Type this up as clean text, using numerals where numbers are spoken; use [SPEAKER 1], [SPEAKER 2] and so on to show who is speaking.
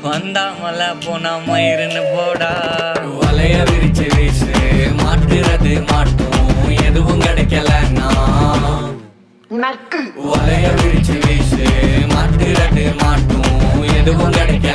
[SPEAKER 1] வந்தாமல போனா மயிருன்னு போடா.
[SPEAKER 2] வலைய விரிச்சு வீசு, மாட்டுறது மாட்டும், எதுவும் கிடைக்கலன்னா. வலைய விரிச்சு வீசு, மாட்டுறது மாட்டும், எதுவும் கிடைக்கல.